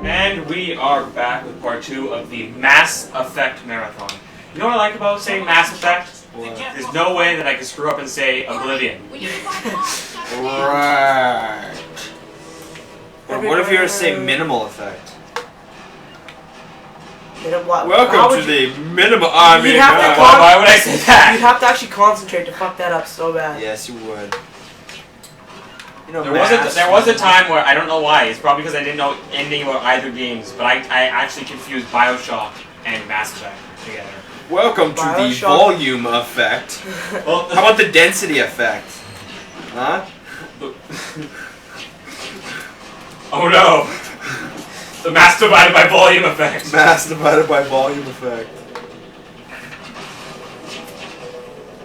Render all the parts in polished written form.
And we are back with part 2 of the Mass Effect Marathon. You know what I like about saying Mass Effect? What? There's no way that I could screw up and say Oblivion. Right. Or what if you were to say minimal effect? Welcome to the minimal. I mean, why would I say that? You'd have to actually concentrate to fuck that up so bad. Yes, you would. You know, there was a time where I don't know why. It's probably because I didn't know anything about either games, but I actually confused BioShock and Mass Effect together. Welcome to the volume effect. Well, how about the density effect? Huh? Oh no! The mass divided by volume effect. Mass divided by volume effect.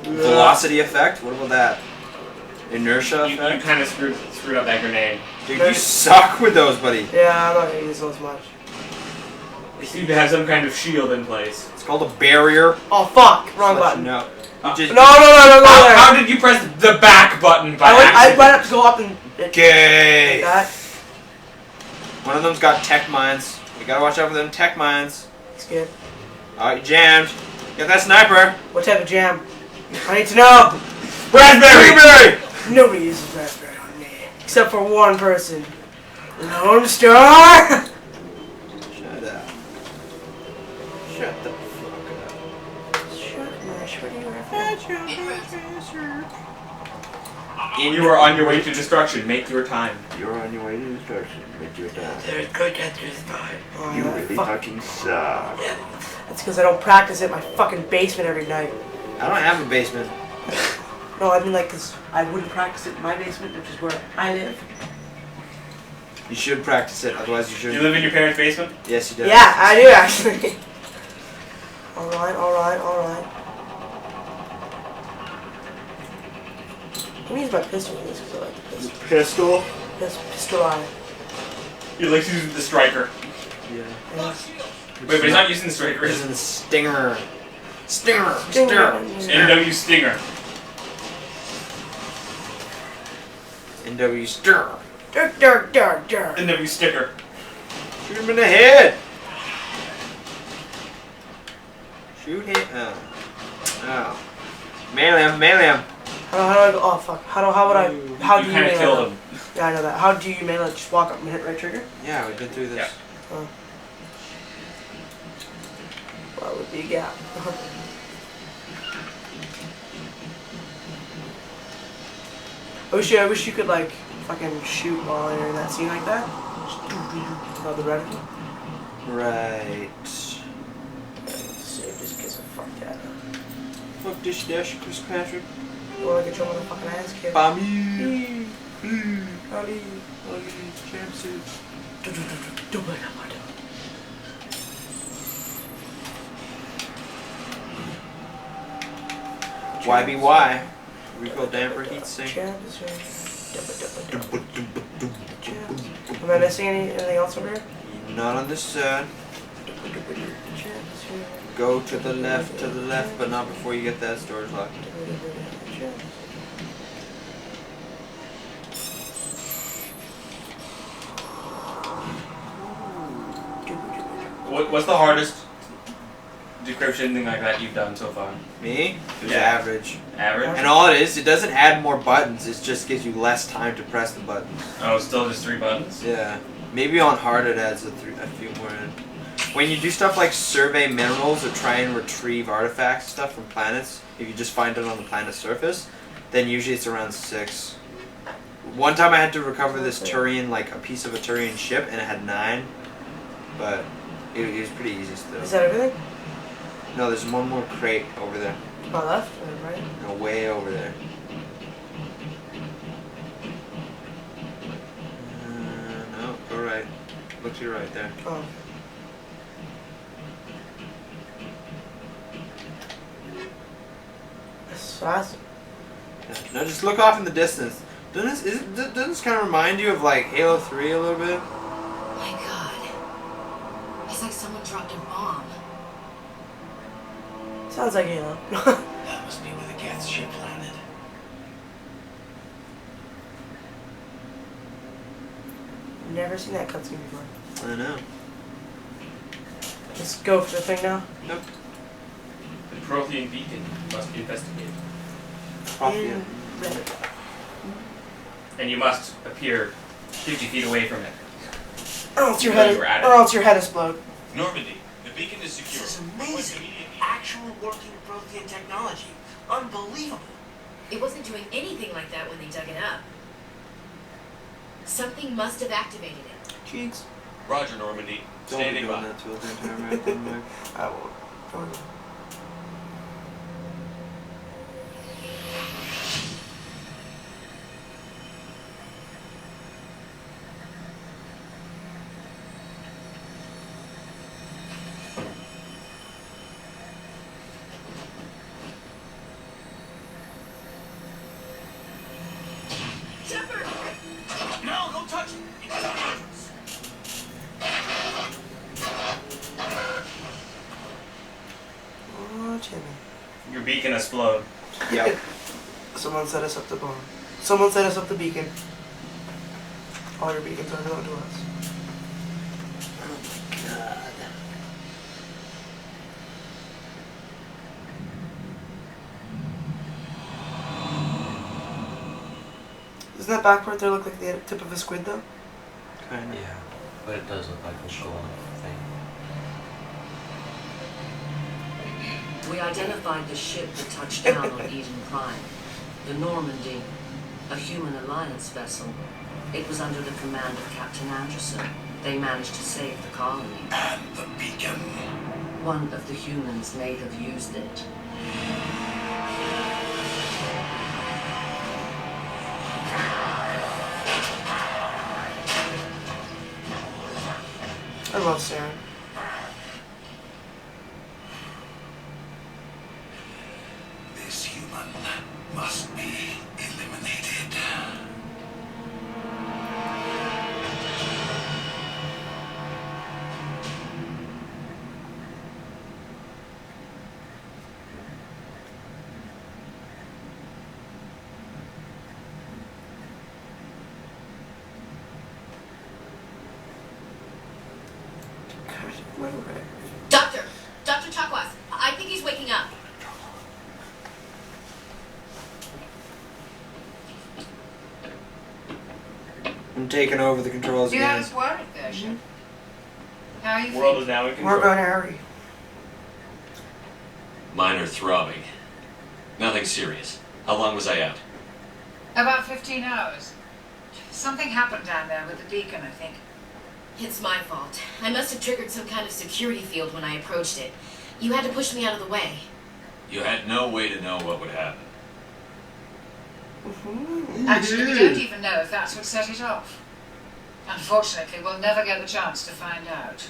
Velocity effect? What about that? Inertia effect? You kind of screwed up that grenade. Dude, you suck with those, buddy. Yeah, I'm not gonna use those much. They seem to have some kind of shield in place. It's called a barrier. Oh fuck! Wrong button. No. No, there. How did you press the back button by I accident? went up to go up and... Gay! Like that. One of them's got tech mines. You gotta watch out for them tech mines. It's good. Alright, you jammed. Get that sniper. What type of jam? I need to know! Raspberry! Nobody uses raspberry on me. Except for one person. Lone Star! Shut up. Shut the fuck up. You are on your way to destruction. Make your time. You're on your way to destruction. Make your time. There's good at this time. Oh, You really fucking suck. That's because I don't practice at my fucking basement every night. I don't have a basement. No, I mean like, because I wouldn't practice it in my basement, which is where I live. You should practice it, otherwise you Do shouldn't. you live in your parents' basement? Yes, you do. Yeah, I do actually. Alright. I'm gonna use my pistol for this because I like the pistol. Pistol? Pistol eye. He likes using the striker. Yeah. Wait, but he's not using the striker. He's He's using the stinger. Stinger. NW Stinger. NW stir. NW Sticker. Shoot him in the head. Shoot him. Oh. Melee him. How do I go? Oh fuck. How do you melee killed him? him. Yeah, I know that. How do you melee? Just walk up and hit right trigger? Yeah, we've been through this. Yeah. Oh. Well, it would be a gap. I wish you could like fucking shoot while you're in that scene like that. Without the reticle. Right. Save just because of fuck that. Fuck this dash, Chris Patrick. Or I get your motherfucking ass kicked. Bami. Ali. Jumpsuit. YBY. Recoil damper heat sink. Am I missing anything else over here? Not on this side. Go to the left, but not before you get that storage lock. What's the hardest decryption thing like that you've done so far? Me? It was Yeah. average. Average? And all it is, it doesn't add more buttons, it just gives you less time to press the buttons. Oh, it's still just 3 buttons? Yeah. Maybe on hard it adds a few more in. When you do stuff like survey minerals or try and retrieve artifacts stuff from planets, if you just find it on the planet's surface, then usually it's around 6. One time I had to recover this Turian, like a piece of a Turian ship, and it had 9. But it was pretty easy still. Is that everything? No, there's one more crate over there. To my left or right? No, way over there. No, go right. Look to your right there. Oh. That's fast. Yeah. No, just look off in the distance. Doesn't this kind of remind you of like Halo 3 a little bit? My God. It's like someone dropped a bomb. Sounds like, you know. That must be where the Geth ship landed. never seen that cutscene before. I know. Let's go for the thing now. Nope. The Prothean beacon must be investigated. Prothean. And you must appear 50 feet away from it. Or else your Because head, you were at it. or else your head explode. Normandy, the beacon is secure. This is amazing. Actual working Prothean technology. Unbelievable. It wasn't doing anything like that when they dug it up. Something must have activated it. Cheeks. Roger, Normandy. Don't be Standing doing by. that to the entire marathon, Mike. I won't. Don't. No, don't touch it. It's dangerous. Oh, Jimmy. Your beacon explode. Yep. Someone set us up the bomb. Someone set us up the beacon. All your beacons are known to us. God. Doesn't that back part there look like the tip of a squid though? Kinda. Yeah, but it does look like a skull thing. We identified the ship that touched down on Eden Prime. The Normandy, a human alliance vessel. It was under the command of Captain Anderson. They managed to save the colony. And the beacon. One of the humans may have used it. I love Saren. This human must be eliminated. God, my leg. Dr. Chakwas, I think he's waking up. I'm taking over the controls You again. have us worried, Gershon. How are you The world feeling? is now in We're control. going to hurry. Minor throbbing. Nothing serious. How long was I out? About 15 hours. Something happened down there with the beacon, I think. It's my fault. I must have triggered some kind of security field when I approached it. You had to push me out of the way. You had no way to know what would happen. Actually, we don't even know if that's what set it off. Unfortunately, we'll never get the chance to find out.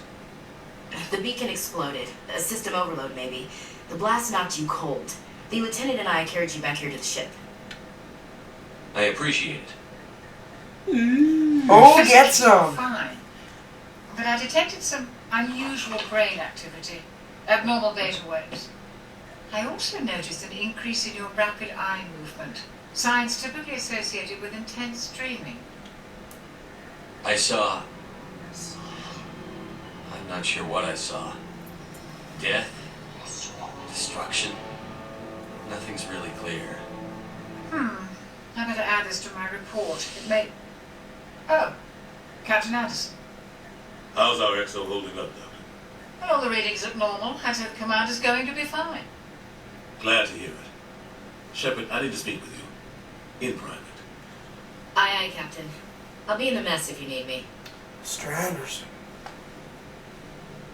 The beacon exploded. A system overload, maybe. The blast knocked you cold. The lieutenant and I carried you back here to the ship. I appreciate it. Oh, get some! Fine. But I detected some unusual brain activity, abnormal beta waves. I also noticed an increase in your rapid eye movement, signs typically associated with intense dreaming. I saw... I'm not sure what I saw. Death? Destruction? Nothing's really clear. I better add this to my report. It may... Oh, Captain Anderson. How's our XO holding up, Doctor? Well, all the readings look normal. I say the commander's going to be fine. Glad to hear it. Shepard, I need to speak with you. In private. Aye, aye, Captain. I'll be in the mess if you need me. Mr. Anderson.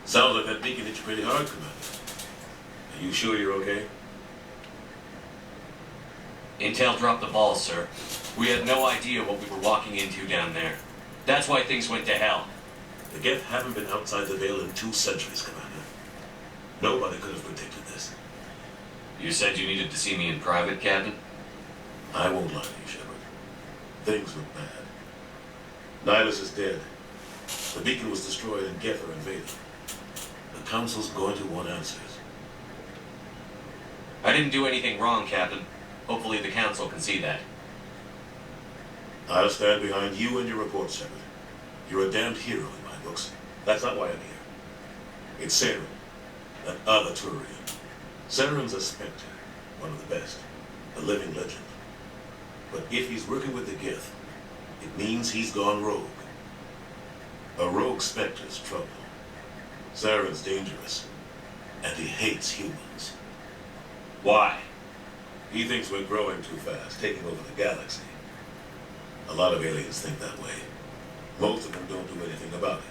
Sounds like that beacon hit you pretty hard, Commander. Are you sure you're okay? Intel dropped the ball, sir. We had no idea what we were walking into down there. That's why things went to hell. The Geth haven't been outside the Veil in 2 centuries, Commander. Nobody could have predicted this. You said you needed to see me in private, Captain? I won't lie to you, Shepard. Things look bad. Nihilus is dead. The beacon was destroyed and Geth are invaded. The Council's going to want answers. I didn't do anything wrong, Captain. Hopefully the Council can see that. I'll stand behind you and your report, Shepard. You're a damned hero in my books. That's not why I'm here. It's Saren, that other Turian. Saren's a Spectre, one of the best, a living legend. But if he's working with the Geth, it means he's gone rogue. A rogue Spectre's trouble. Saren's dangerous, and he hates humans. Why? He thinks we're growing too fast, taking over the galaxy. A lot of aliens think that way. Most of them don't do anything about it.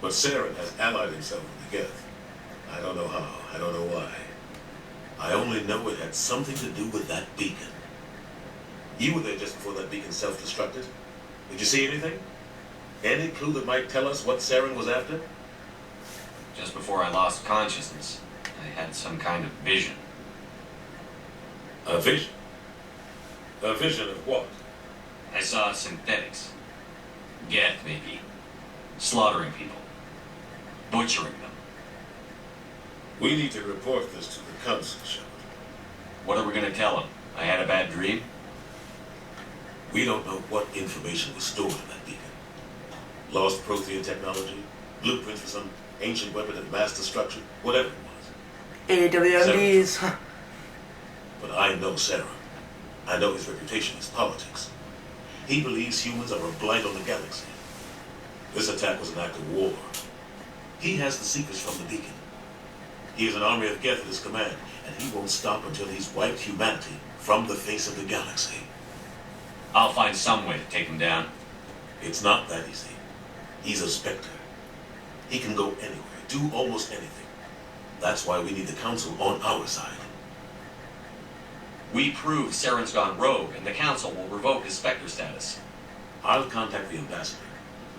But Saren has allied himself with the Geth. I don't know how, I don't know why. I only know it had something to do with that beacon. You were there just before that beacon self-destructed. Did you see anything? Any clue that might tell us what Saren was after? Just before I lost consciousness, I had some kind of vision. A vision? A vision of what? I saw synthetics. Geth, maybe. Slaughtering people. Butchering them. We need to report this to the Council, Shepard. What are we gonna tell them? I had a bad dream? We don't know what information was stored in that beacon. Lost Prothean technology, blueprints for some ancient weapon of mass destruction, whatever it was. AWMDs. But I know Saren. I know his reputation is politics. He believes humans are a blight on the galaxy. This attack was an act of war. He has the secrets from the beacon. He has an army of Geth at his command, and he won't stop until he's wiped humanity from the face of the galaxy. I'll find some way to take him down. It's not that easy. He's a Spectre. He can go anywhere, do almost anything. That's why we need the Council on our side. We prove Saren's gone rogue, and the Council will revoke his Spectre status. I'll contact the ambassador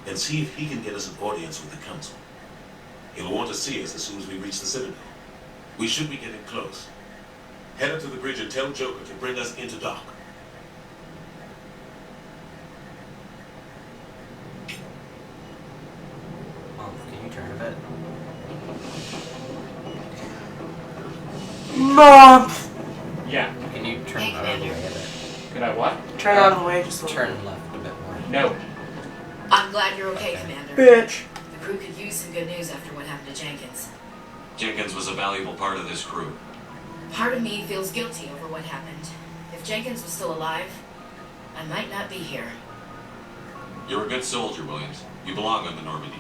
and see if he can get us an audience with the Council. He'll want to see us as soon as we reach the Citadel. We should be getting close. Head up to the bridge and tell Joker to bring us into dock. Oh, can you turn a bit? Mom! Yeah. Can you turn Hey, out of the way Commander. a bit? Could I what? Turn out of the way just a little. Turn left a bit more. No. I'm glad you're okay, Commander. Bitch. The crew could use some good news after what happened to Jenkins. Jenkins was a valuable part of this crew. Part of me feels guilty over what happened. If Jenkins was still alive, I might not be here. You're a good soldier, Williams. You belong on the Normandy.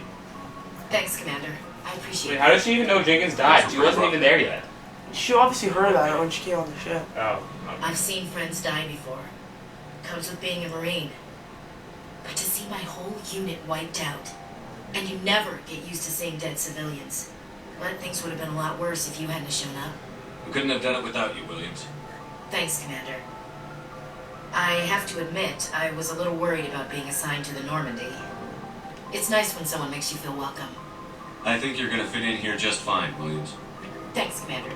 Thanks, Commander. I appreciate Wait, it. how did she even know Jenkins died? She wasn't even there yet. She obviously heard about it when she came on the ship. Oh. I've seen friends die before. Comes with being a Marine. But to see my whole unit wiped out, and you never get used to seeing dead civilians. But things would have been a lot worse if you hadn't shown up. We couldn't have done it without you, Williams. Thanks, Commander. I have to admit, I was a little worried about being assigned to the Normandy. It's nice when someone makes you feel welcome. I think you're gonna fit in here just fine, Williams. Thanks, Commander.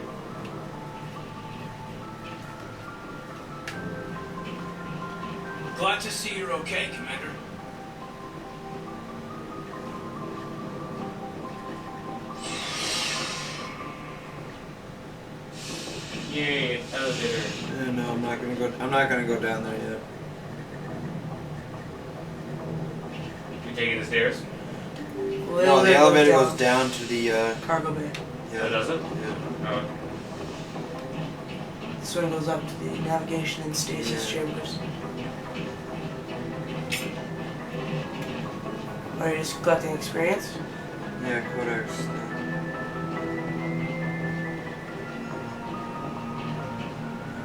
Glad to see you're okay, Commander. Yay, elevator. No, I'm not gonna go. I'm not gonna go down there yet. You taking the stairs? No, the elevator goes down to the. Cargo bay. Oh, does it? Yeah. Oh. This one goes up to the navigation and stasis Yeah. chambers. Are you just collecting experience? Yeah, Codex.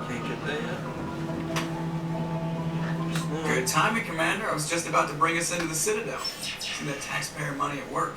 Can't get there yet. Good timing, Commander. I was just about to bring us into the Citadel. See that taxpayer money at work.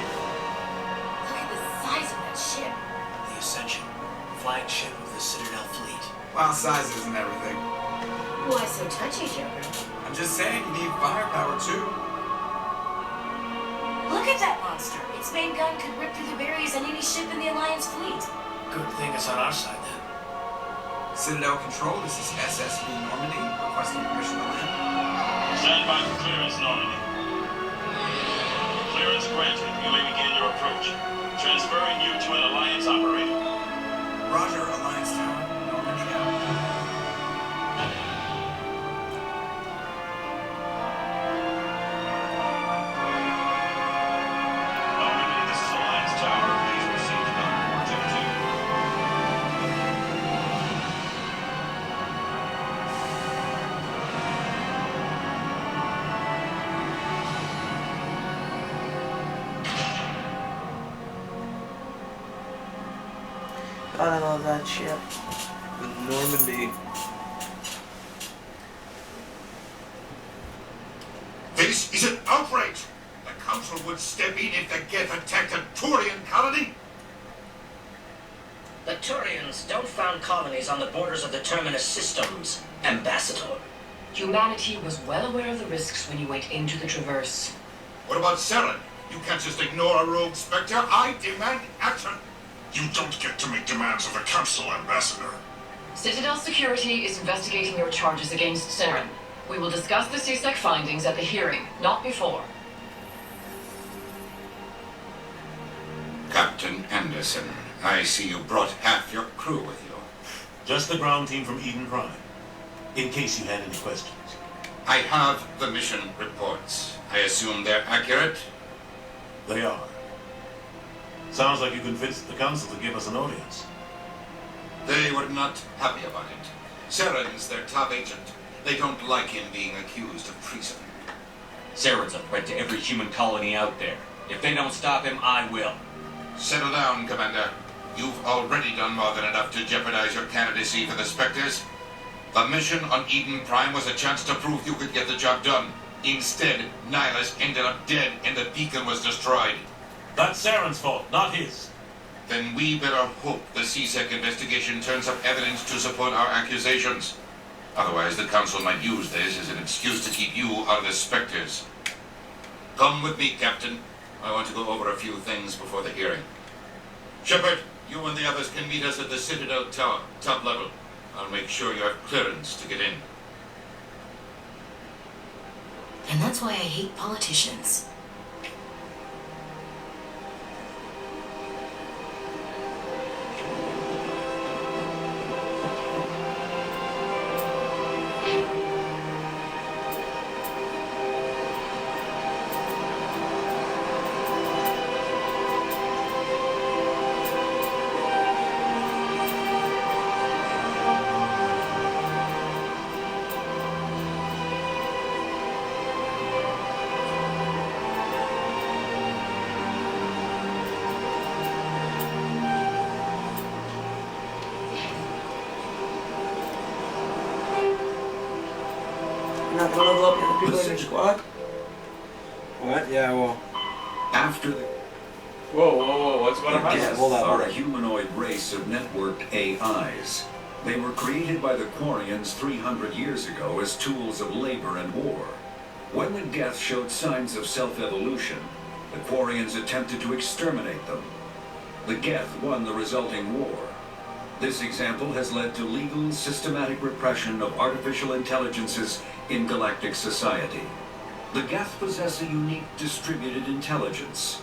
Look at the size of that ship. The Ascension, flagship of the Citadel fleet. Well, size isn't everything. Why so touchy, Joker? I'm just saying, you need firepower too. Look at that monster. Its main gun could rip through the barriers on any ship in the Alliance fleet. Good thing it's on our side then. Citadel Control, this is SSV Normandy, requesting permission to land. Stand by for clearance, Normandy. Clearance granted. You may begin your approach. Transferring you to an Alliance operator. Roger, Alliance Tower, Normandy out. Normandy, this is Alliance Tower. Please proceed to dock. Activity. God, I love that ship. The Normandy. This is an outrage! The Council would step in if the Geth attacked a Turian colony? The Turians don't found colonies on the borders of the Terminus systems, Ambassador. Humanity was well aware of the risks when you went into the Traverse. What about Saren? You can't just ignore a rogue Spectre. I demand action! You don't get to make demands of the Council, Ambassador. Citadel Security is investigating your charges against Saren. We will discuss the CSEC findings at the hearing, not before. Captain Anderson, I see you brought half your crew with you. Just the ground team from Eden Prime. In case you had any questions. I have the mission reports. I assume they're accurate? They are. Sounds like you convinced the Council to give us an audience. They were not happy about it. Saren's their top agent. They don't like him being accused of treason. Saren's a threat to every human colony out there. If they don't stop him, I will. Settle down, Commander. You've already done more than enough to jeopardize your candidacy for the Spectres. The mission on Eden Prime was a chance to prove you could get the job done. Instead, Nihilus ended up dead and the beacon was destroyed. That's Saren's fault, not his. Then we better hope the CSEC investigation turns up evidence to support our accusations. Otherwise, the Council might use this as an excuse to keep you out of the Spectres. Come with me, Captain. I want to go over a few things before the hearing. Shepard, you and the others can meet us at the Citadel Tower, top level. I'll make sure you have clearance to get in. And that's why I hate politicians. Not gonna level up the people in your squad? What? Yeah, well. After the Whoa, what's going on? Geth are a humanoid race of networked AIs. They were created by the Quarians 300 years ago as tools of labor and war. When the Geth showed signs of self-evolution, the Quarians attempted to exterminate them. The Geth won the resulting war. This example has led to legal, systematic repression of artificial intelligences in galactic society. The Geth possess a unique distributed intelligence.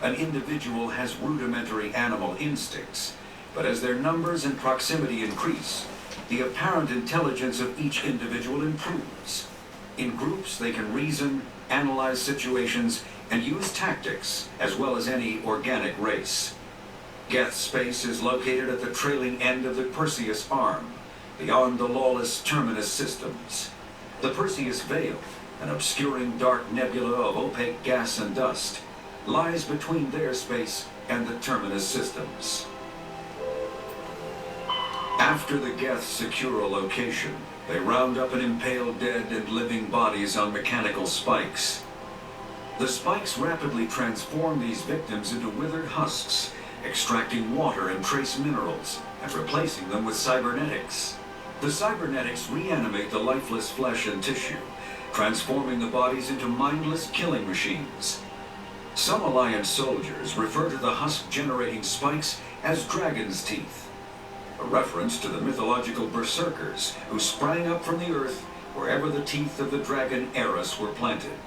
An individual has rudimentary animal instincts, but as their numbers and proximity increase, the apparent intelligence of each individual improves. In groups, they can reason, analyze situations, and use tactics, as well as any organic race. Geth space is located at the trailing end of the Perseus Arm, beyond the lawless Terminus systems. The Perseus Veil, an obscuring dark nebula of opaque gas and dust, lies between their space and the Terminus systems. After the Geth secure a location, they round up and impale dead and living bodies on mechanical spikes. The spikes rapidly transform these victims into withered husks, extracting water and trace minerals, and replacing them with cybernetics. The cybernetics reanimate the lifeless flesh and tissue, transforming the bodies into mindless killing machines. Some Alliance soldiers refer to the husk-generating spikes as dragon's teeth, a reference to the mythological berserkers who sprang up from the earth wherever the teeth of the dragon Garrus were planted.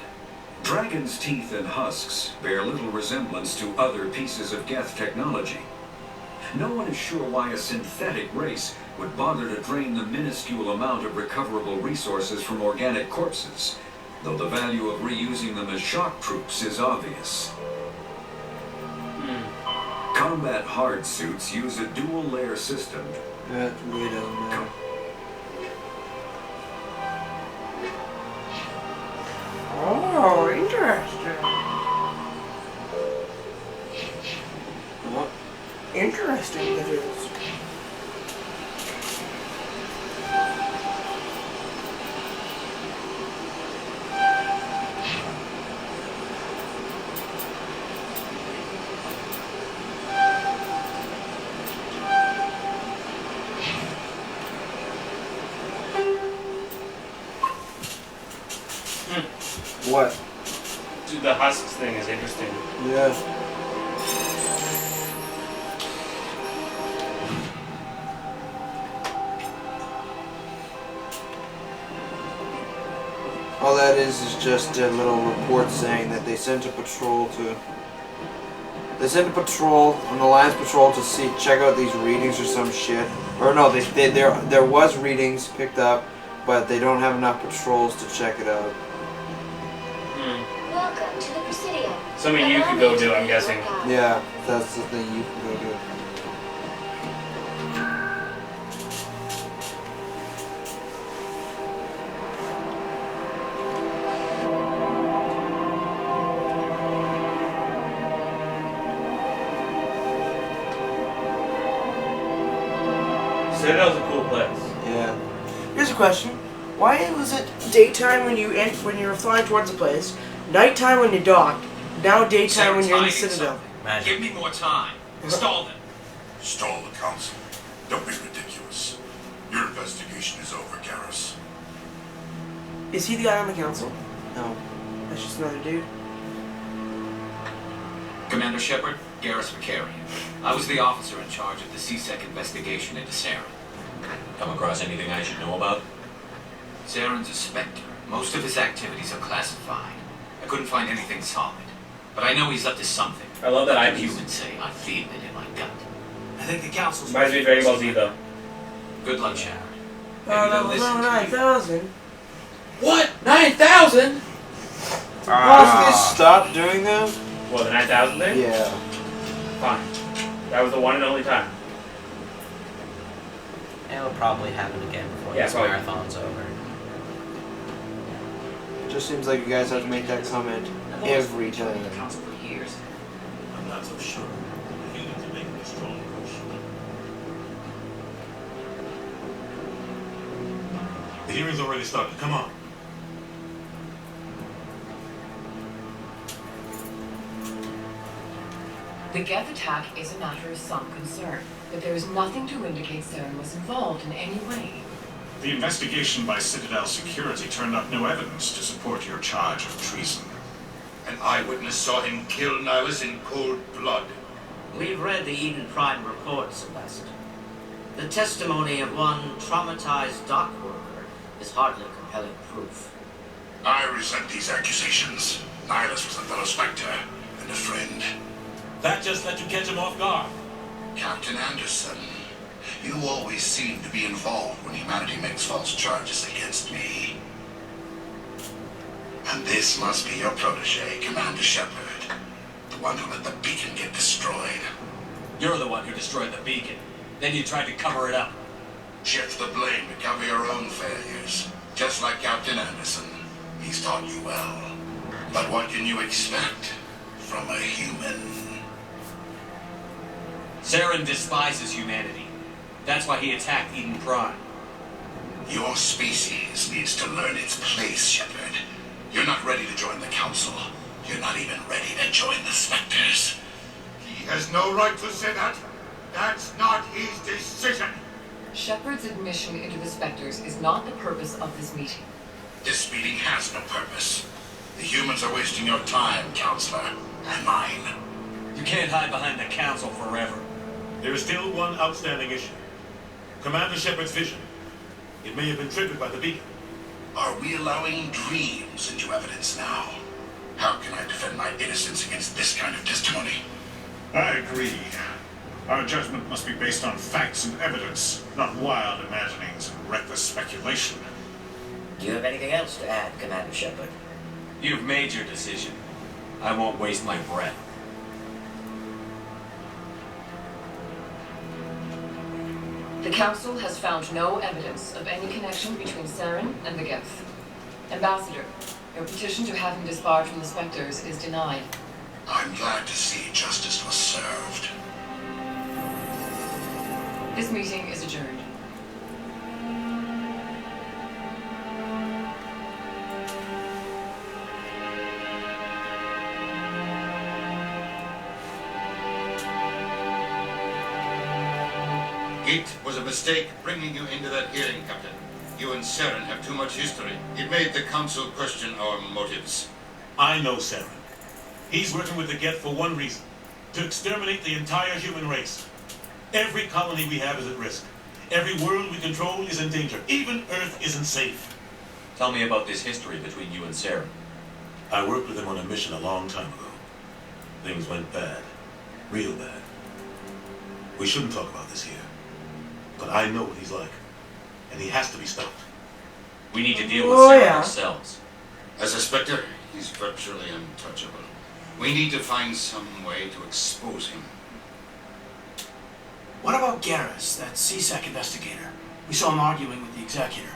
Dragon's teeth and husks bear little resemblance to other pieces of Geth technology. No one is sure why a synthetic race would bother to drain the minuscule amount of recoverable resources from organic corpses, though the value of reusing them as shock troops is obvious. Combat hard suits use a dual-layer system. That really doesn't matter. Oh, interesting. What? Interesting it is. What? Dude, the husks thing is interesting. Yeah. All that is just a little report saying that they sent a patrol to... They sent a patrol, an Alliance patrol, to check out these readings or some shit. Or no, there was readings picked up, but they don't have enough patrols to check it out. Welcome to the Presidio. Something you could go do, I'm guessing. Yeah, that's the thing you can go do. Citadel's a cool place. Yeah. Here's a question: why was it daytime when you were flying towards the place, nighttime when you docked, now daytime when you're in the Citadel? Give me more time. Install them. Stall the council. Don't be ridiculous. Your investigation is over, Garrus. Is he the guy on the council? No. That's just another dude. Commander Shepard, Garrus Vicarian. I was the officer in charge of the CSEC investigation into Saren. Come across anything I should know about? Saren's a Spectre. Most of his activities are classified. I couldn't find anything solid. But I know he's up to something. I love that Like I humans say, I feel it in my gut. I think the council's... Reminds me of Dragon Ball Z, though. Good luck, Shepard. Oh, that was over 9,000. What? 9,000? Possibly stop doing that? What, the 9,000 thing? Yeah. Fine. That was the one and only time. It'll probably happen again before Yeah, this probably. marathon's over. It just seems like you guys have to make that comment every time. I'm not so sure. You need to make a strong push. The hearing's already started. Come on. The Geth attack is a matter of some concern, but there is nothing to indicate Saren was involved in any way. The investigation by Citadel security turned up no evidence to support your charge of treason. An eyewitness saw him kill Nihilus in cold blood. We've read the Eden Prime report, Celeste. The testimony of one traumatized dock worker is hardly compelling proof. I resent these accusations. Nihilus was a fellow Spectre and a friend. That just let you catch him off guard. Captain Anderson, you always seem to be involved when humanity makes false charges against me. And this must be your protege, Commander Shepard. The one who let the beacon get destroyed. You're the one who destroyed the beacon. Then you tried to cover it up. Shift the blame to cover your own failures. Just like Captain Anderson. He's taught you well. But what can you expect from a human? Saren despises humanity. That's why he attacked Eden Prime. Your species needs to learn its place, Shepard. You're not ready to join the Council. You're not even ready to join the Spectres. He has no right to say that. That's not his decision. Shepard's admission into the Spectres is not the purpose of this meeting. This meeting has no purpose. The humans are wasting your time, Counselor, and mine. You can't hide behind the Council forever. There is still one outstanding issue. Commander Shepard's vision. It may have been triggered by the beacon. Are we allowing dreams into evidence now? How can I defend my innocence against this kind of testimony? I agree. Our judgment must be based on facts and evidence, not wild imaginings and reckless speculation. Do you have anything else to add, Commander Shepard? You've made your decision. I won't waste my breath. The Council has found no evidence of any connection between Saren and the Geth. Ambassador, your petition to have him disbarred from the Spectres is denied. I'm glad to see justice was served. This meeting is adjourned. It was a mistake bringing you into that hearing, Captain. You and Saren have too much history. It made the Council question our motives. I know Saren. He's working with the Geth for one reason. To exterminate the entire human race. Every colony we have is at risk. Every world we control is in danger. Even Earth isn't safe. Tell me about this history between you and Saren. I worked with him on a mission a long time ago. Things went bad. Real bad. We shouldn't talk about this here. But I know what he's like. And he has to be stopped. We need to deal with Saren ourselves. As a Spectre, he's virtually untouchable. We need to find some way to expose him. What about Garrus, that CSEC investigator? We saw him arguing with the Executor.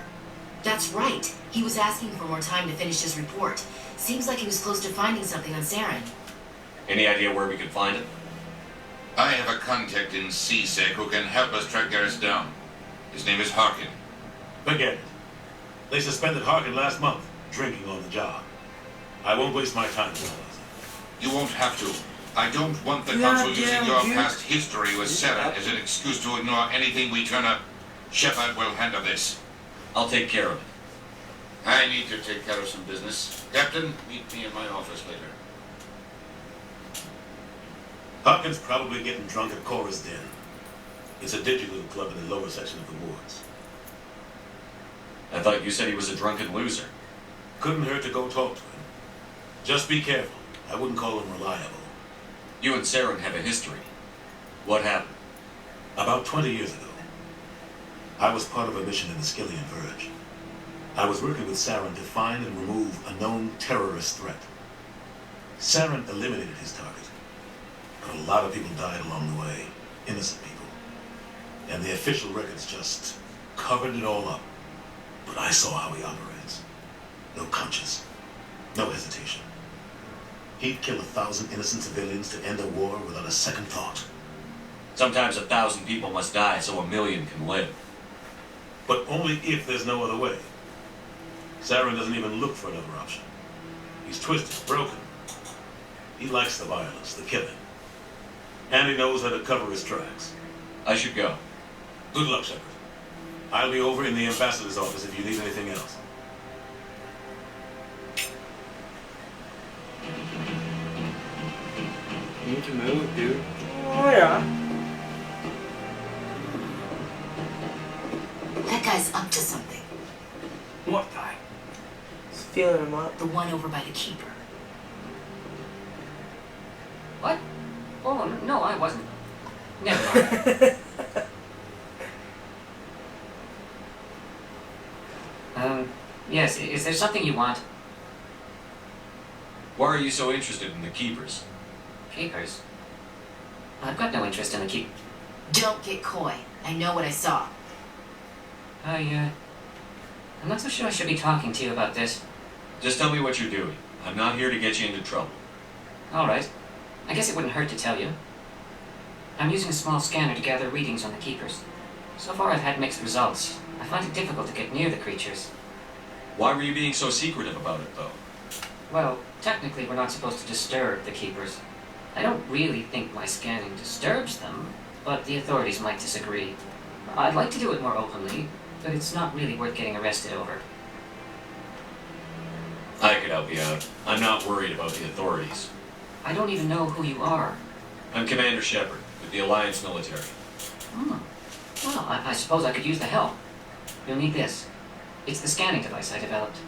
That's right. He was asking for more time to finish his report. Seems like he was close to finding something on Saren. Any idea where we could find it? I have a contact in CSEC who can help us track Garrus down. His name is Harkin. Forget it. They suspended Harkin last month, drinking on the job. I won't waste my time with You won't have to. I don't want the Council using your past history with Saren as an excuse to ignore anything we turn up. Shepard will handle this. I'll take care of it. I need to take care of some business. Captain, meet me in my office later. Harkin's probably getting drunk at Cora's Den. It's a digital club in the lower section of the wards. I thought you said he was a drunken loser. Couldn't hurt to go talk to him. Just be careful. I wouldn't call him reliable. You and Saren have a history. What happened? About 20 years ago, I was part of a mission in the Skillian Verge. I was working with Saren to find and remove a known terrorist threat. Saren eliminated his target, but a lot of people died along the way, innocent people. And the official records just covered it all up. But I saw how he operates. No conscience, no hesitation. He'd kill 1,000 innocent civilians to end a war without a second thought. Sometimes 1,000 people must die so 1,000,000 can live. But only if there's no other way. Saren doesn't even look for another option. He's twisted, broken. He likes the violence, the killing. And he knows how to cover his tracks. I should go. Good luck, Shepard. I'll be over in the ambassador's office if you need anything else. You need to move, dude. Oh, yeah. That guy's up to something. What guy? He's feeling him up. The one over by the keeper. What? Oh, no, I wasn't. Never mind. Yes, is there something you want? Why are you so interested in the Keepers? Keepers? I've got no interest in the keep. Don't get coy. I know what I saw. I'm not so sure I should be talking to you about this. Just tell me what you're doing. I'm not here to get you into trouble. Alright. I guess it wouldn't hurt to tell you. I'm using a small scanner to gather readings on the Keepers. So far I've had mixed results. I find it difficult to get near the creatures. Why were you being so secretive about it, though? Well, technically we're not supposed to disturb the Keepers. I don't really think my scanning disturbs them, but the authorities might disagree. I'd like to do it more openly, but it's not really worth getting arrested over. I could help you out. I'm not worried about the authorities. I don't even know who you are. I'm Commander Shepard, with the Alliance military. Hmm. Well, I suppose I could use the help. You'll need this. It's the scanning device I developed.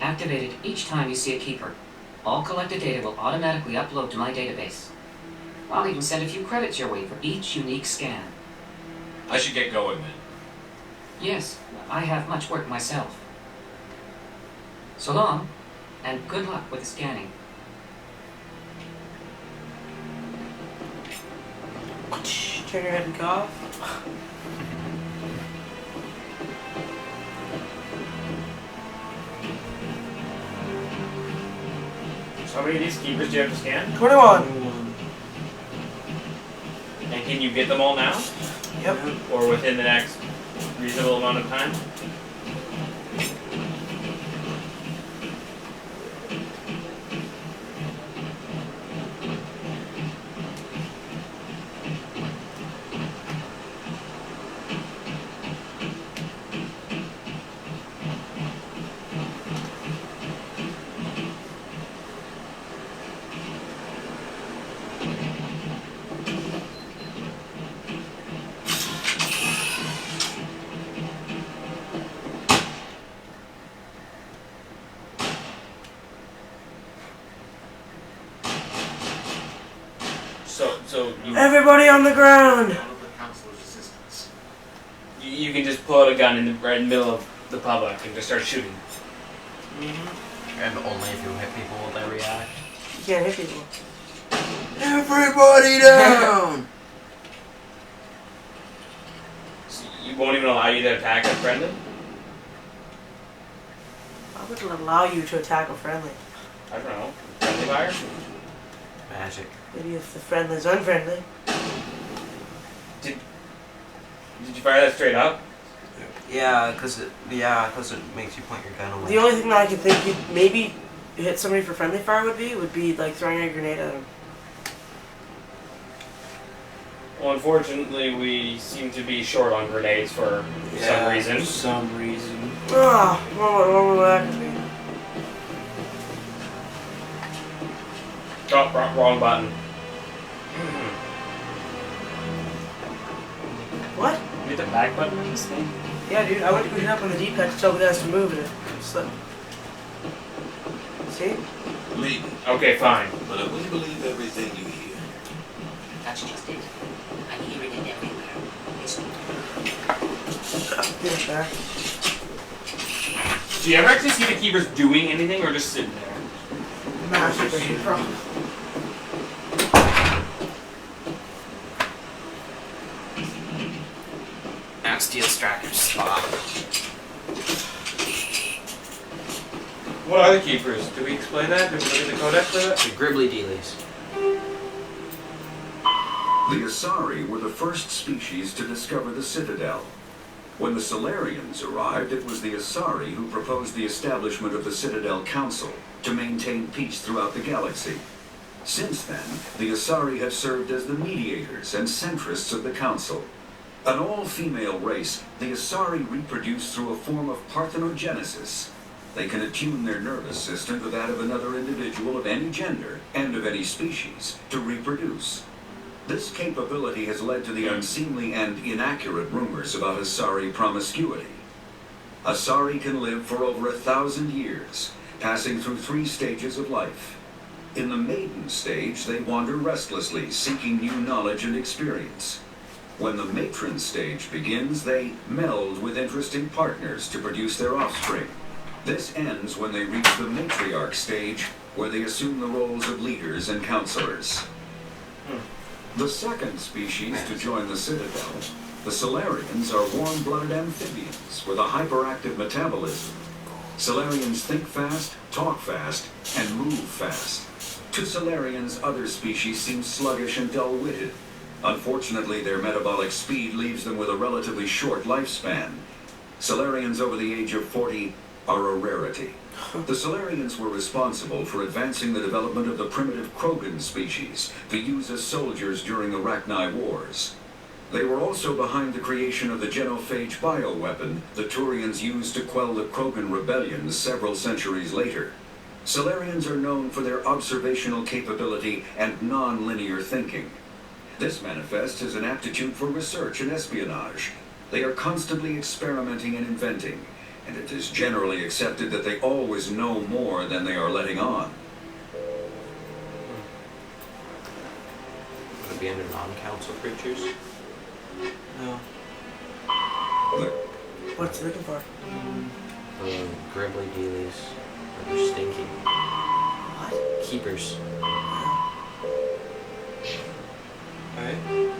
Activate it each time you see a keeper. All collected data will automatically upload to my database. I'll even send a few credits your way for each unique scan. I should get going then. Yes, I have much work myself. So long, and good luck with the scanning. Turn your head and cough. So how many of these keepers do you have to scan? 21. And can you get them all now? Yep. Or within the next reasonable amount of time? So you, Everybody on the ground! you can just pull out a gun right in the middle of the public and just start shooting. And only if you hit people will they react. You can't hit people. Everybody down! So you won't even allow you to attack a friendly? Why would it allow you to attack a friendly? I don't know. Friendly fire? Magic. Maybe if the friendly's unfriendly. Did you fire that straight up? Yeah, because it makes you point your gun away. The only thing that I can think you'd maybe hit somebody for friendly fire would be like throwing a grenade at them. Well, unfortunately, we seem to be short on grenades for some reason. Some reason. Ah, what will that be? Oh, wrong button. What? You hit the back button in this game? Yeah, dude, I went to go hit up on the D-pad to tell the guys to move and it slipped. See? Maybe. Okay, fine. But I wouldn't believe everything you hear. That's just it. I'm hearing it everywhere. It's Get it back. Do you ever actually see the keepers doing anything or just sitting there? Masturbating, bro. Now Steel Striker's spot. What are the keepers? Do we explain that? Did we look at the codex for that? The Gribbly Dealies. The Asari were the first species to discover the Citadel. When the Solarians arrived, it was the Asari who proposed the establishment of the Citadel Council to maintain peace throughout the galaxy. Since then, the Asari have served as the mediators and centrists of the Council. An all-female race, the Asari reproduce through a form of parthenogenesis. They can attune their nervous system to that of another individual of any gender and of any species to reproduce. This capability has led to the unseemly and inaccurate rumors about Asari promiscuity. Asari can live for over 1,000 years, passing through 3 stages of life. In the maiden stage, they wander restlessly, seeking new knowledge and experience. When the matron stage begins, they meld with interesting partners to produce their offspring. This ends when they reach the matriarch stage, where they assume the roles of leaders and counselors. The second species to join the Citadel, the Solarians, are warm-blooded amphibians with a hyperactive metabolism. Solarians think fast, talk fast, and move fast. To Solarians, other species seem sluggish and dull-witted. Unfortunately, their metabolic speed leaves them with a relatively short lifespan. Solarians over the age of 40 are a rarity. The Solarians were responsible for advancing the development of the primitive Krogan species to use as soldiers during the Rachni Wars. They were also behind the creation of the genophage bioweapon the Turians used to quell the Krogan rebellions several centuries later. Solarians are known for their observational capability and non-linear thinking. This manifests as an aptitude for research and espionage. They are constantly experimenting and inventing, and it is generally accepted that they always know more than they are letting on. Would it be under non-council creatures? No. What's it looking for? Gribbly dealies. Or they're stinky. What? Keepers. Alright.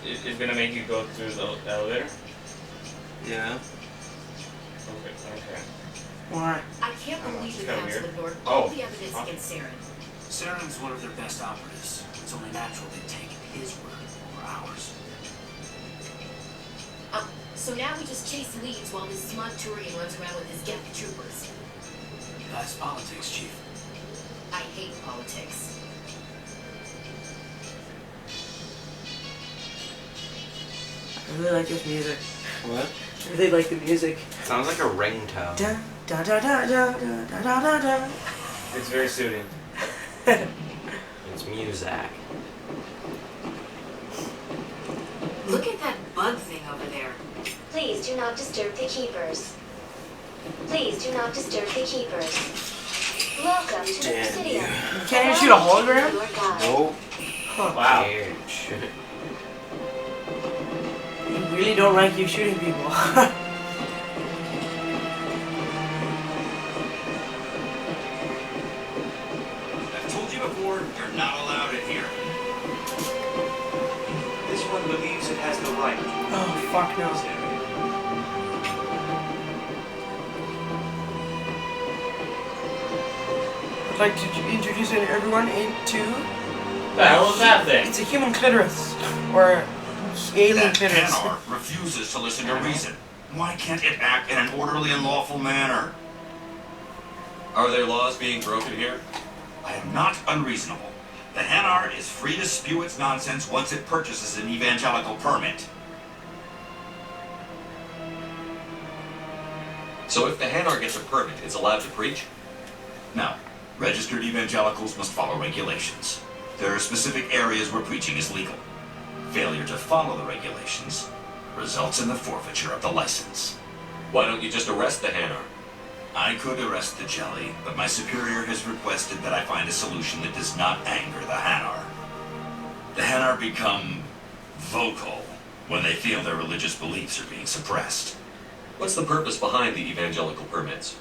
It's gonna make you go through the elevator? Yeah. Okay. Why? I can't believe it's the kinda council weird. ignored Oh. all the evidence against Saren. Saren's one of their best operatives. It's only natural they take his word over ours. So now we just chase leads while this smug Turian runs around with his Geth troopers. That's politics, Chief. I hate politics. I really like this music. What? I really like the music. Sounds like a ringtone. Da da da da da da da da da da. It's very soothing. It's Muzak. Look at that bug thing over there. Please do not disturb the keepers. Please do not disturb the keepers. Welcome to the Citadel. Can't even shoot a hologram? Nope. Huh. Wow. You really don't like you shooting people. I've told you before, you're not allowed in here. This one believes it has the right. Oh, fuck no. I'd like to introduce everyone into... The hell is that thing? It's a human clitoris. Or alien That clitoris. Hanar refuses to listen to reason. Why can't it act in an orderly and lawful manner? Are there laws being broken here? I am not unreasonable. The Hanar is free to spew its nonsense once it purchases an evangelical permit. So if the Hanar gets a permit, it's allowed to preach? No. Registered evangelicals must follow regulations. There are specific areas where preaching is legal. Failure to follow the regulations results in the forfeiture of the license. Why don't you just arrest the Hanar? I could arrest the jelly, but my superior has requested that I find a solution that does not anger the Hanar. The Hanar become vocal when they feel their religious beliefs are being suppressed. What's the purpose behind the evangelical permits?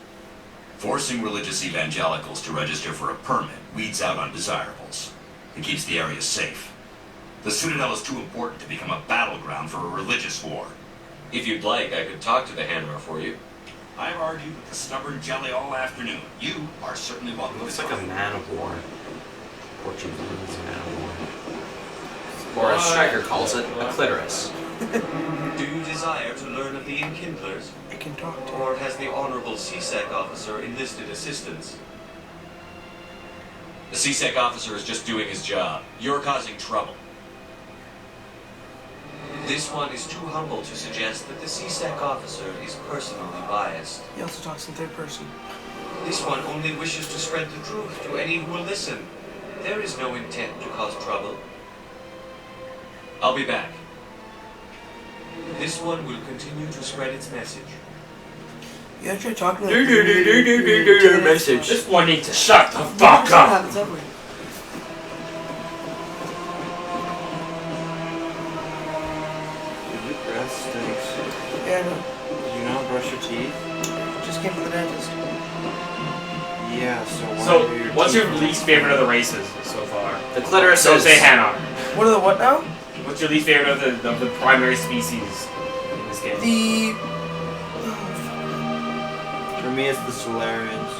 Forcing religious evangelicals to register for a permit weeds out undesirables. It keeps the area safe. The Citadel is too important to become a battleground for a religious war. If you'd like, I could talk to the Hanar for you. I've argued with the stubborn jelly all afternoon. You are certainly welcome. Looks like a man of war. Portuguese man of war. Or as Striker calls it, a clitoris. Do you desire to learn of the Enkindlers? I can talk to Or has the Honorable CSEC officer enlisted assistance? The CSEC officer is just doing his job. You're causing trouble. This one is too humble to suggest that the CSEC officer is personally biased. He also talks in third person. This one only wishes to spread the truth to any who will listen. There is no intent to cause trouble. I'll be back. This one will continue to spread its message. You actually talking Message. This one needs to shut the fuck up. that stinks. Yeah, I know. Did you not brush your teeth? Just came from the dentist. Yeah, so why So, are your what's teeth your least favorite of the races so far? The clitoris Don't is- say Hanar. What are the what now? What's your least favorite of the primary species in this game? For me, it's the Solarians.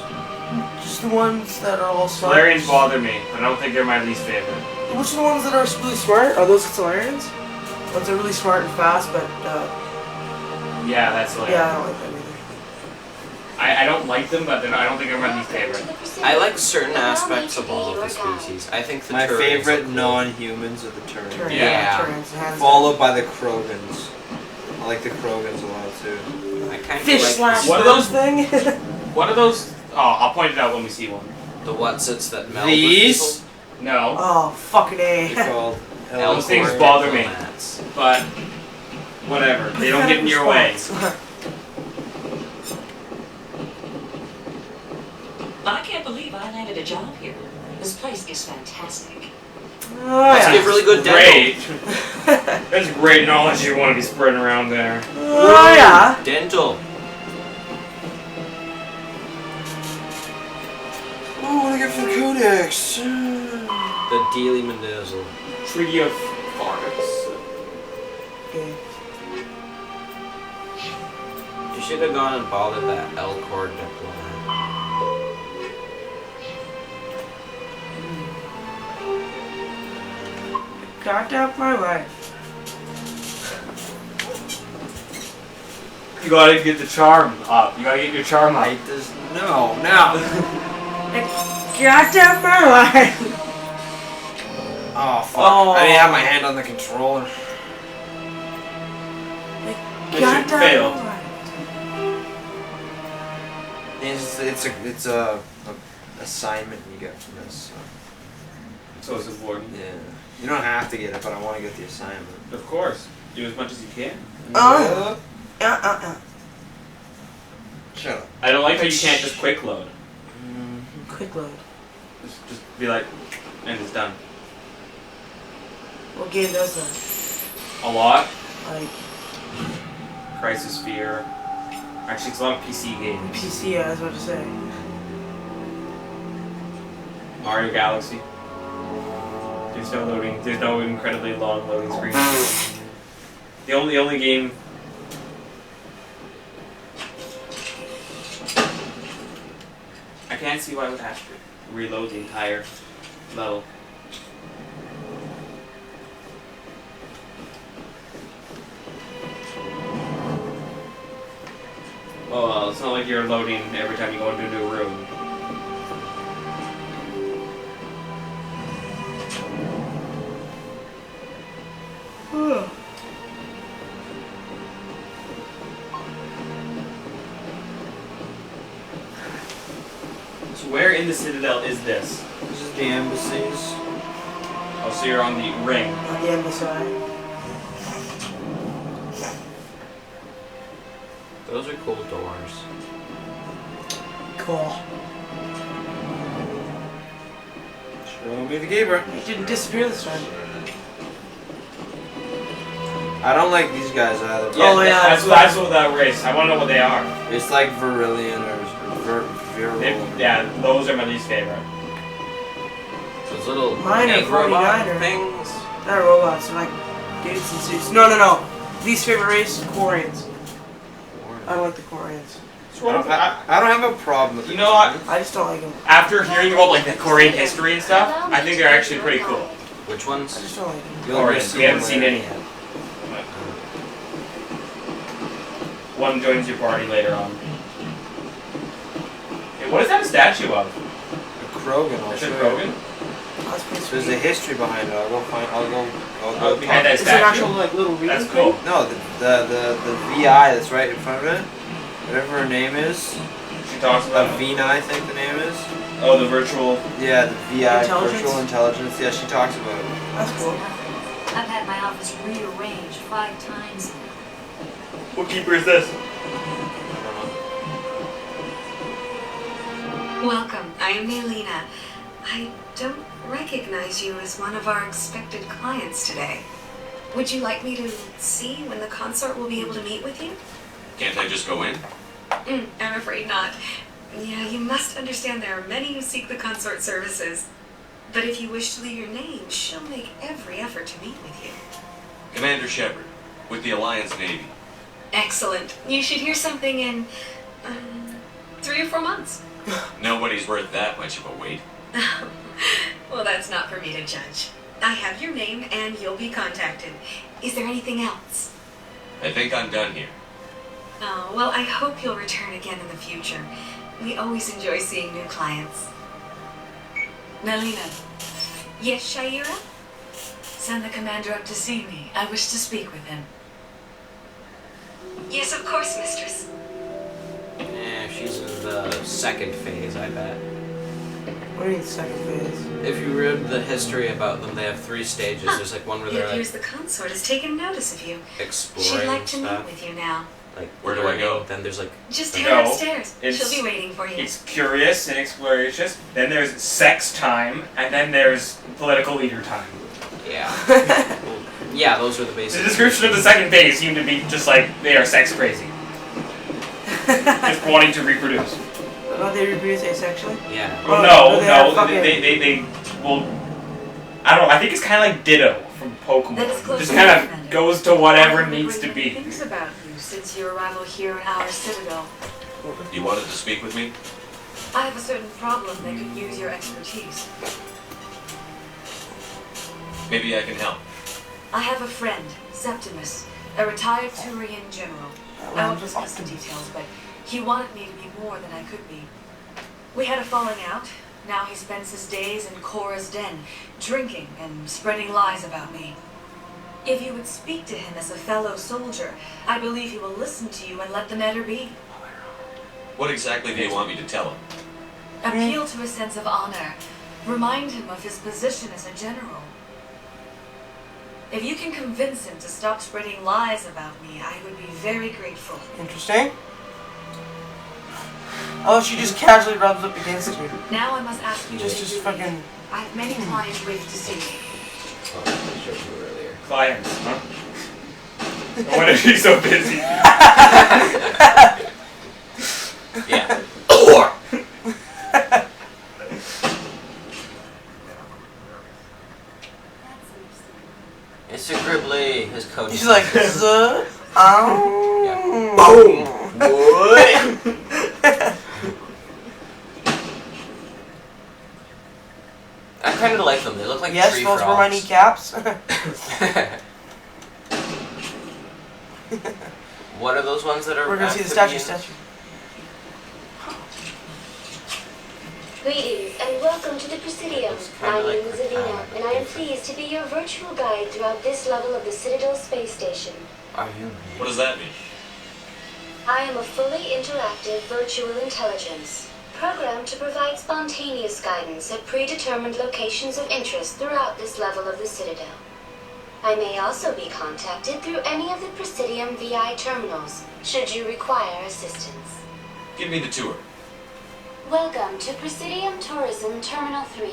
Just the ones that are all smart. Solarians bother me. I don't think they're my least favorite. Which are the ones that are really smart? Are those the Solarians? Ones that are really smart and fast, but Yeah, that's Solarian. yeah, I don't like them either. I don't like them, but I don't think they're my least favorite. I like certain aspects of all of the species. I think the My Turians favorite are cool. non-humans are the Turians. Yeah. Turians, hands Followed by the Krogans. I like the Krogans a lot too. I kind Fish of like slash What are those thing? What are those? Oh, I'll point it out when we see one. the whatsits that meld These? with No. Oh, fucking A. They're called Those things Elcor bother me. diplomats. But whatever. They don't get in your way. I can't believe I landed a job here. This place is fantastic. Must be really good dental. Great. That's great knowledge you want to be spreading around there. Oh yeah. Dental. Oh, what do I get for the Codex? The Dealy Mendizzle. Treaty of Fargus. Okay. You should have gone and bothered that Elcor diplomat. Got out my wife. You gotta get the charm up. You gotta get your charm up. No. Got out my wife. Oh, fuck. Oh. I didn't have my hand on the controller. Mission Got failed. out my wife. It's a assignment you get from this. So it's important. Yeah. You don't have to get it, but I want to get the assignment. Of course. Do as much as you can. Shut up. I don't like how you can't just quick load. Quick load. Just be like, and it's done. What game does that? A lot. Like Crisis Fear. Actually, it's a lot of PC games. PC, yeah, I was about to say. Mario Galaxy. There's no loading. There's no incredibly long loading screen. The only game. I can't see why I would have to reload the entire level. Oh well, it's not like you're loading every time you go into a new room. So where in the Citadel is this? This is the embassies. Oh, so you're on the ring. On the embassy. Those are cool doors. Cool. Sure will be the keeper. It didn't disappear this time. I don't like these guys either. Yeah, that's what that race. I want to know what they are. It's like Virillion or Viral. Yeah, those are my least favorite. Those little Mine are egg robot 49er. things. Not robots, they're like dudes in suits. No. Least favorite race, Quarians. I don't like the Quarians. I don't have a problem with You know what? I just don't like them. After hearing about like the Korean history and stuff, I think they're actually pretty cool. Which ones? I just don't like them. Koreans. We haven't seen any yet. One joins your party later on. Hey, what is that a statue of? A Krogan. I'll Is show it you. Krogan? There's a history behind it. I'll go Oh, behind that Is it statue? actual like little reading That's cool. thing? No, the VI that's right in front of it. Whatever her name is. She talks about Avina, I think the name is. Oh, the virtual. Yeah, the VI, Intelligence? virtual intelligence. Yeah, she talks about it. That's cool. I've had my office rearranged 5 times now. What keeper is this? Welcome, I am Melina. I don't recognize you as one of our expected clients today. Would you like me to see when the consort will be able to meet with you? Can't I just go in? I'm afraid not. Yeah, you must understand there are many who seek the consort services. But if you wish to leave your name, she'll make every effort to meet with you. Commander Shepard, with the Alliance Navy. Excellent. You should hear something in 3 or 4 months. Nobody's worth that much of a wait. Well, that's not for me to judge. I have your name and you'll be contacted. Is there anything else? I think I'm done here. Oh, well, I hope you'll return again in the future. We always enjoy seeing new clients. Melina, Yes, Shaira? send the commander up to see me. I wish to speak with him. Yes, of course, mistress. Yeah, she's in the second phase, I bet. What do you mean second phase? If you read the history about them, they have 3 stages. There's like one where It they're appears like the consort has taken notice of you. exploring She'd like to stuff. meet with you now. Like Where do I go? Then there's like Just No, head upstairs. it's- She'll be waiting for you. It's curious and explorations. Then there's sex time, and then there's political leader time. yeah, yeah. Those are the The basic. description of the second phase seemed to be just like they are sex crazy, just wanting to reproduce. Oh, they reproduce asexually? Yeah. Well, Oh, they have no, fucking- they well, I don't know. I think it's kind of like Ditto from Pokemon. That is close Just to kind Normandy. of goes to I whatever have needs heard to many be. things about you since your arrival here in our Citadel. You wanted to speak with me? I have a certain problem that could use your expertise. Maybe I can help. I have a friend, Septimus, a retired Turian general. I won't discuss the details, but he wanted me to be more than I could be. We had a falling out. Now he spends his days in Cora's den, drinking and spreading lies about me. If you would speak to him as a fellow soldier, I believe he will listen to you and let the matter be. What exactly do you want me to tell him? Appeal to his sense of honor. Remind him of his position as a general. If you can convince him to stop spreading lies about me, I would be very grateful. Interesting. Oh, she just casually rubs up against you. Now I must ask you Just to fucking... I have many clients waiting to see me. Clients, huh? I wonder if she's so busy. Yeah. Mr. Gribley, his coach. She's like, Boom! What? I kind of like them. They look like yes, tree those frogs. were my kneecaps. What are those ones that are? We're gonna see the amphibians? statue. Greetings and welcome to the Presidium. My name is Avina, and I am pleased to be your virtual guide throughout this level of the Citadel space station. Are you? What does that mean? I am a fully interactive virtual intelligence, programmed to provide spontaneous guidance at predetermined locations of interest throughout this level of the Citadel. I may also be contacted through any of the Presidium VI terminals, should you require assistance. Give me the tour. Welcome to Presidium Tourism Terminal 3.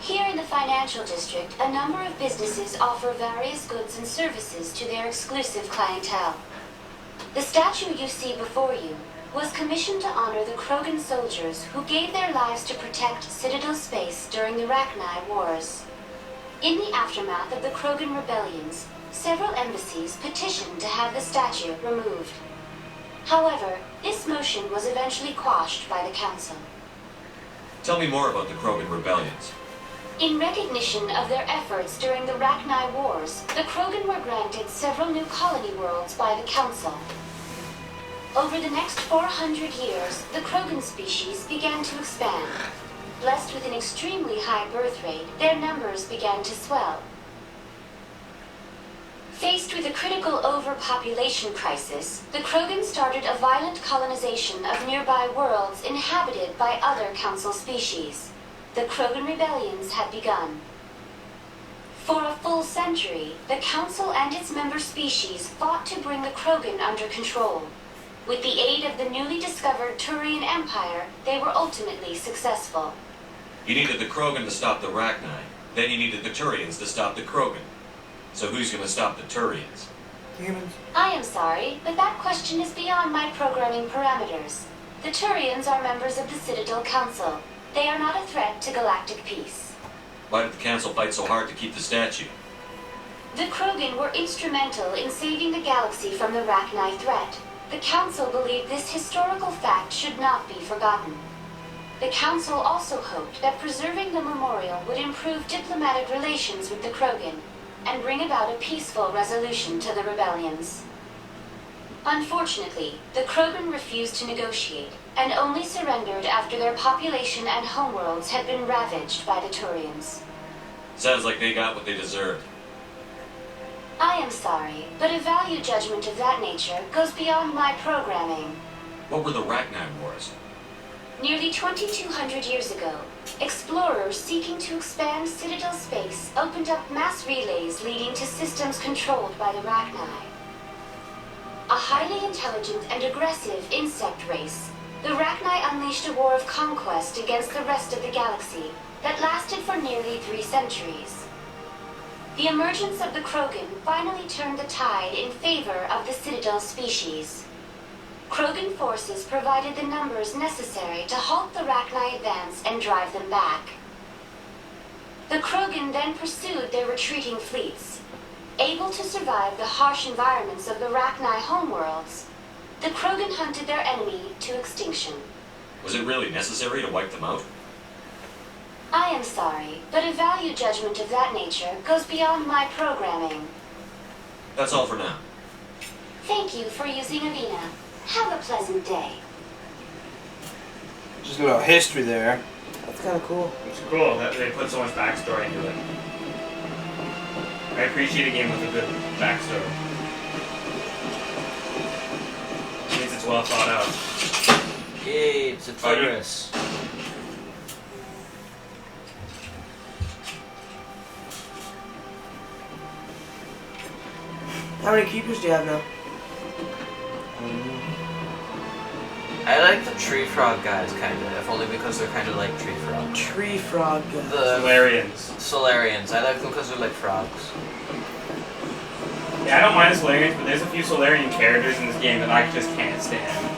Here in the financial district, a number of businesses offer various goods and services to their exclusive clientele. The statue you see before you was commissioned to honor the Krogan soldiers who gave their lives to protect Citadel space during the Rachni Wars. In the aftermath of the Krogan rebellions, several embassies petitioned to have the statue removed. However, this motion was eventually quashed by the Council. Tell me more about the Krogan rebellions. In recognition of their efforts during the Rachni Wars, the Krogan were granted several new colony worlds by the Council. Over the next 400 years, the Krogan species began to expand. Blessed with an extremely high birth rate, their numbers began to swell. Faced with a critical overpopulation crisis, the Krogan started a violent colonization of nearby worlds inhabited by other Council species. The Krogan rebellions had begun. For a full century, the Council and its member species fought to bring the Krogan under control. With the aid of the newly discovered Turian Empire, they were ultimately successful. You needed the Krogan to stop the Rachni. Then you needed the Turians to stop the Krogan. So who's going to stop the Turians? Humans. I am sorry, but that question is beyond my programming parameters. The Turians are members of the Citadel Council. They are not a threat to galactic peace. Why did the Council fight so hard to keep the statue? The Krogan were instrumental in saving the galaxy from the Rachni threat. The Council believed this historical fact should not be forgotten. The Council also hoped that preserving the memorial would improve diplomatic relations with the Krogan and bring about a peaceful resolution to the rebellions. Unfortunately, the Krogan refused to negotiate and only surrendered after their population and homeworlds had been ravaged by the Turians. Sounds like they got what they deserved. I am sorry, but a value judgment of that nature goes beyond my programming. What were the Rachni Wars? Nearly 2,200 years ago, explorers seeking to expand Citadel space opened up mass relays leading to systems controlled by the Rachni. A highly intelligent and aggressive insect race, the Rachni unleashed a war of conquest against the rest of the galaxy that lasted for nearly 3 centuries. The emergence of the Krogan finally turned the tide in favor of the Citadel species. Krogan forces provided the numbers necessary to halt the Rachni advance and drive them back. The Krogan then pursued their retreating fleets. Able to survive the harsh environments of the Rachni homeworlds, the Krogan hunted their enemy to extinction. Was it really necessary to wipe them out? I am sorry, but a value judgment of that nature goes beyond my programming. That's all for now. Thank you for using Avina. Have a pleasant day. Just a little history there. That's kind of cool. It's cool that they put so much backstory into it. I appreciate a game with a good backstory. It means it's well thought out. Yay, it's a Taurus. How many keepers do you have now? I like the tree frog guys, kind of, if only because they're kind of like tree frogs. Tree frog guys. The Solarians. Solarians. I like them because they're like frogs. Yeah, I don't mind the Solarians, but there's a few Solarian characters in this game that I just can't stand.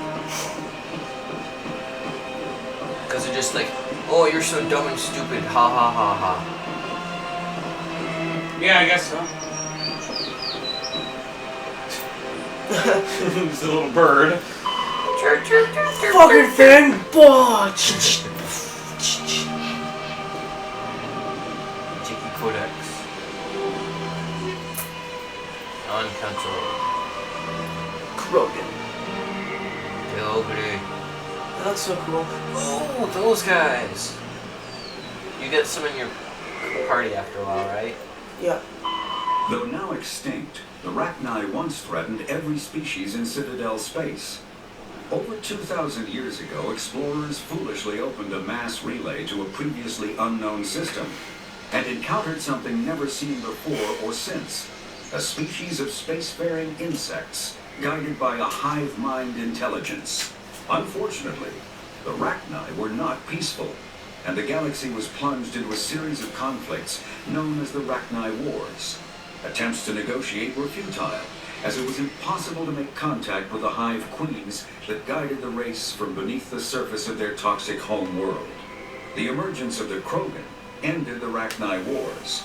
Because they're just like, oh, you're so dumb and stupid, ha ha ha ha. Yeah, I guess so. It's a little bird. Fucking thing, botch. Cheeky Codex. Non-consort. Krogan. Dilgri. That looks so cool. Oh, those guys. You get some in your party after a while, right? Yeah. Though now extinct, the Rachni once threatened every species in Citadel space. Over 2,000 years ago, explorers foolishly opened a mass relay to a previously unknown system and encountered something never seen before or since, a species of spacefaring insects guided by a hive mind intelligence. Unfortunately, the Rachni were not peaceful, and the galaxy was plunged into a series of conflicts known as the Rachni Wars. Attempts to negotiate were futile, as it was impossible to make contact with the hive queens that guided the race from beneath the surface of their toxic home world. The emergence of the Krogan ended the Rachni Wars.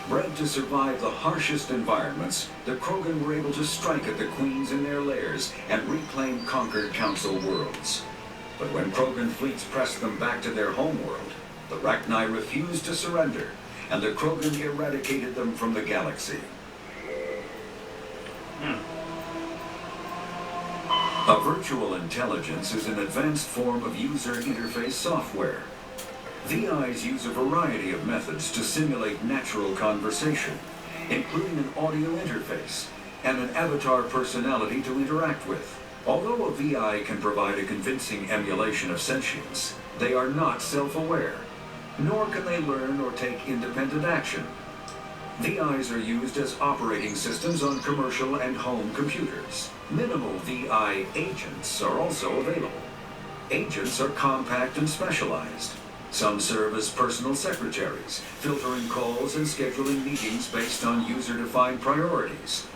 Bred to survive the harshest environments, the Krogan were able to strike at the queens in their lairs and reclaim conquered Council worlds. But when Krogan fleets pressed them back to their homeworld, the Rachni refused to surrender, and the Krogan eradicated them from the galaxy. A virtual intelligence is an advanced form of user interface software. VIs use a variety of methods to simulate natural conversation, including an audio interface and an avatar personality to interact with. Although a VI can provide a convincing emulation of sentience, they are not self-aware, nor can they learn or take independent action. VIs are used as operating systems on commercial and home computers. Minimal VI agents are also available. Agents are compact and specialized. Some serve as personal secretaries, filtering calls and scheduling meetings based on user-defined priorities.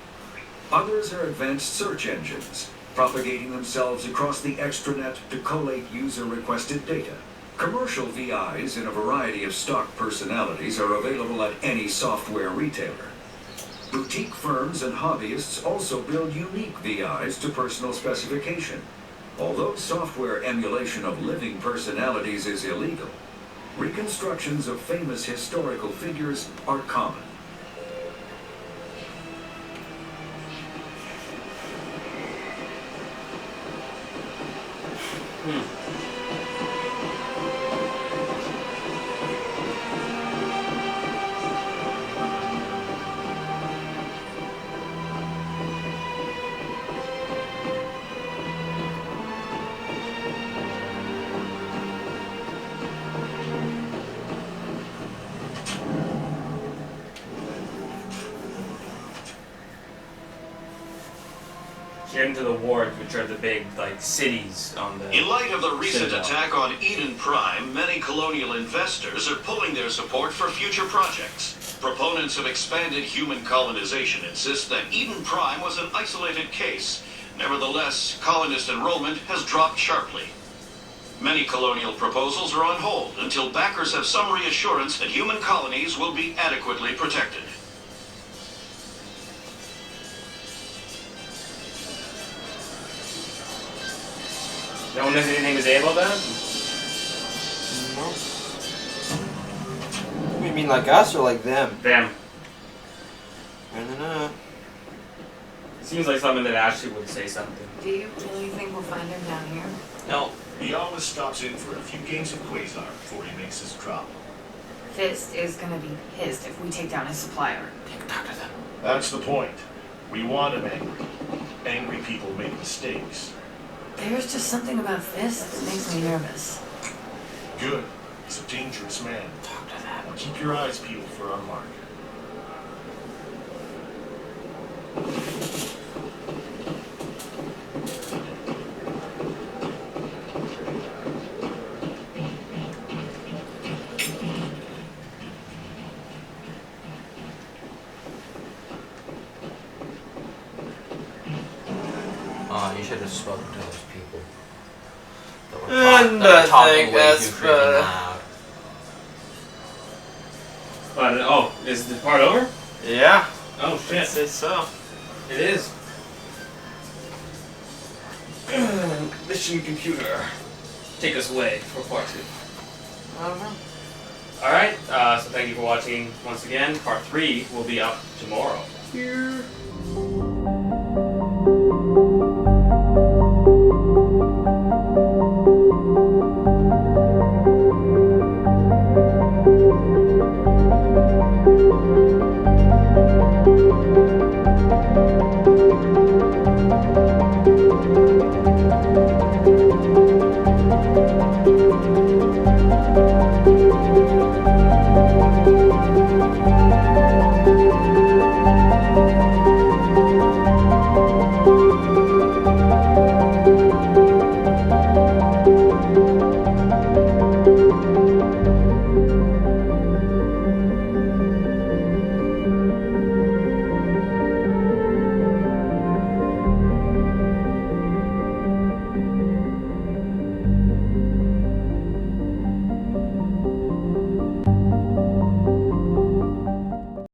Others are advanced search engines, propagating themselves across the extranet to collate user-requested data. Commercial VIs in a variety of stock personalities are available at any software retailer. Boutique firms and hobbyists also build unique VIs to personal specification. Although software emulation of living personalities is illegal, reconstructions of famous historical figures are common. Get into the wards, which are the big, like, cities on the... In light of the recent Citadel. attack on Eden Prime, many colonial investors are pulling their support for future projects. Proponents of expanded human colonization insist that Eden Prime was an isolated case. Nevertheless, colonist enrollment has dropped sharply. Many colonial proposals are on hold until backers have some reassurance that human colonies will be adequately protected. No one has anything to say about that? No. You mean like us or like them? Them. I don't know. Seems like something that Ashley would say something. Do you really think we'll find him down here? No. He always stops in for a few games of Quasar before he makes his drop. Fist is gonna be pissed if we take down his supplier. Talk to them. That's the point. We want him angry. Angry people make mistakes. There's just something about Fist that makes me nervous. Good. He's a dangerous man. Talk to them. Keep your eyes peeled for our mark. Oh, you should have spoken to those people. And that were I talking think way that's too freaking loud. But, oh, is the part over? Yeah. Oh, shit. I'd say so. It is. Mission computer. Take us away for part 2. I don't know. Alright, so thank you for watching once again. Part 3 will be up tomorrow. Here.